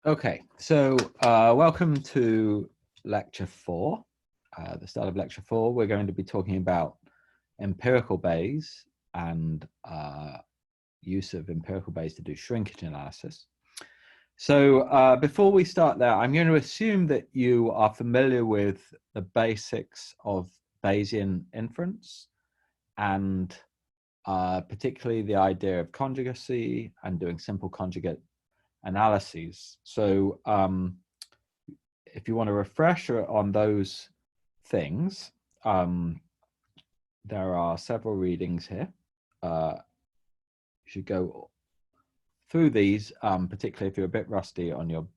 Okay, so welcome to lecture 4. The start of lecture 4, we're going to be talking about empirical Bayes and use of empirical Bayes to do shrinkage analysis. So before we start there, I'm going to assume that you are familiar with the basics of Bayesian inference and particularly the idea of conjugacy and doing simple conjugate analyses. So if you want a refresher on those things, there are several readings here. You should go through these, particularly if you're a bit rusty on your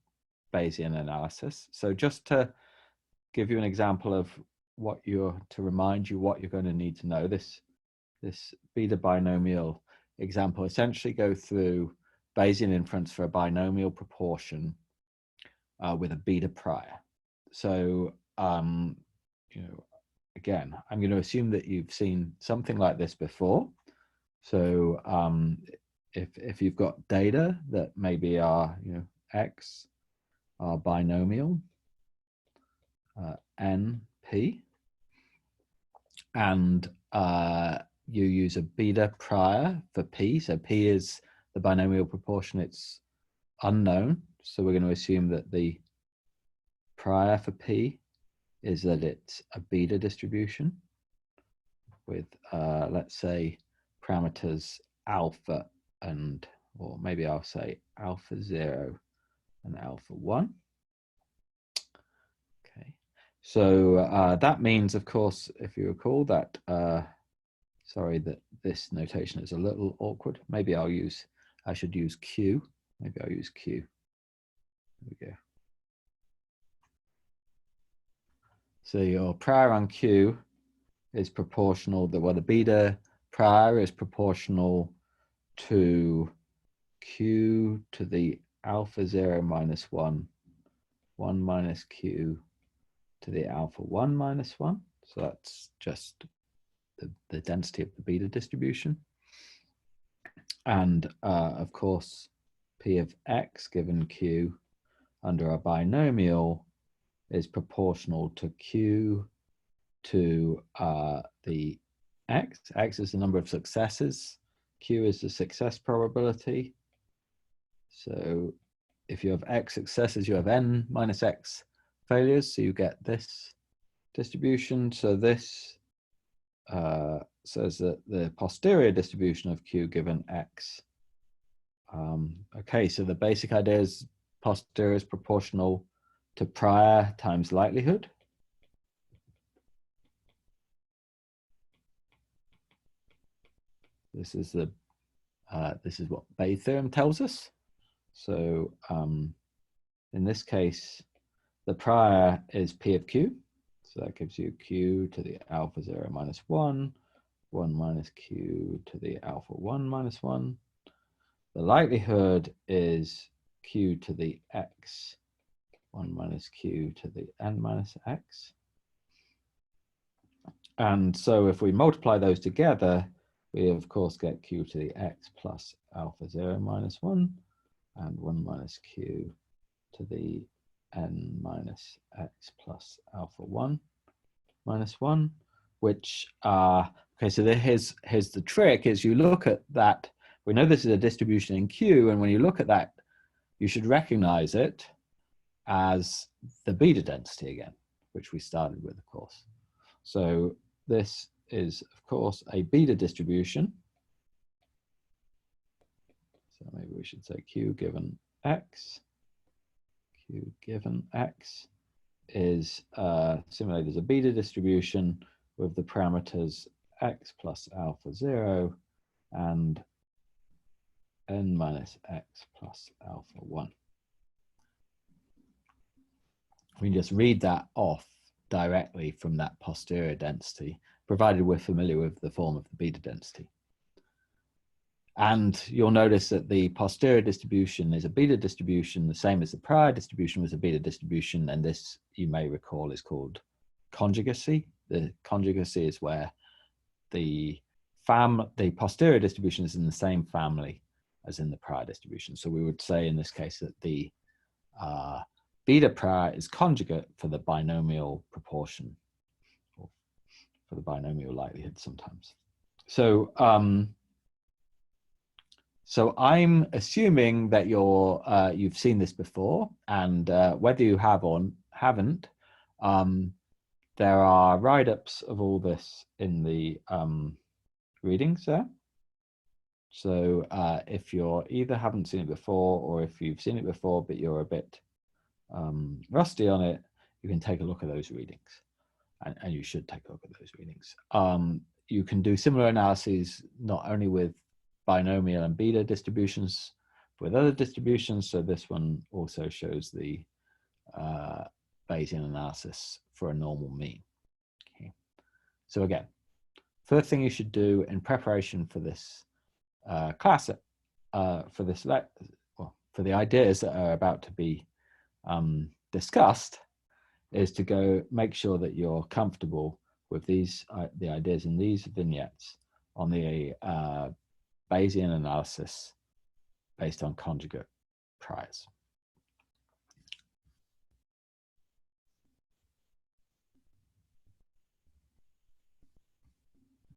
Bayesian analysis. So just to give you an example of to remind you what you're going to need to know, this beta binomial example essentially go through Bayesian inference for a binomial proportion with a beta prior. So, again, I'm going to assume that you've seen something like this before. So if you've got data that maybe are, X are binomial, NP, and you use a beta prior for P. So P is the binomial proportion, it's unknown. So we're going to assume that the prior for P is that it's a beta distribution with, let's say, parameters alpha or maybe I'll say alpha 0 and alpha 1. Okay, so that means, of course, if you recall that, sorry that this notation is a little awkward. Maybe I should use Q. Maybe I'll use Q. There we go. So your prior on Q is proportional, the beta prior is proportional to Q to the alpha 0 minus 1, 1 minus Q to the alpha 1 minus 1. So that's just the density of the beta distribution. And of course, P of X given Q under a binomial is proportional to Q to the X. X is the number of successes. Q is the success probability. So if you have X successes, you have N minus X failures. So you get this distribution. So this says that the posterior distribution of Q given X. Okay, so the basic idea is posterior is proportional to prior times likelihood. This is what Bayes' theorem tells us. So in this case, the prior is P of Q. So that gives you Q to the alpha 0 minus 1, 1 minus Q to the alpha 1 minus 1. The likelihood is Q to the X, 1 minus Q to the N minus X. And so if we multiply those together, we of course get Q to the X plus alpha 0 minus 1 and 1 minus Q to the N minus X plus alpha 1 minus 1, which okay, so here's the trick is you look at that, we know this is a distribution in Q, and when you look at that, you should recognize it as the beta density again, which we started with, of course. So this is, of course, a beta distribution. So maybe we should say Q given X. Q given X is simulated as a beta distribution with the parameters X plus alpha 0 and N minus X plus alpha 1. We can just read that off directly from that posterior density, provided we're familiar with the form of the beta density. And you'll notice that the posterior distribution is a beta distribution, the same as the prior distribution was a beta distribution, and this, you may recall, is called conjugacy. The conjugacy is where the posterior distribution is in the same family as in the prior distribution. So we would say in this case that the beta prior is conjugate for the binomial proportion, or for the binomial likelihood sometimes. So, so I'm assuming that you've seen this before, and whether you have or haven't, there are write-ups of all this in the readings there. So if you're either haven't seen it before, or if you've seen it before but you're a bit rusty on it, you can take a look at those readings, and you should take a look at those readings. You can do similar analyses not only with binomial and beta distributions, but with other distributions. So this one also shows the Bayesian analysis for a normal mean. Okay. So again, first thing you should do in preparation for this class, for the ideas that are about to be discussed, is to go make sure that you're comfortable with these the ideas in these vignettes on the Bayesian analysis based on conjugate priors.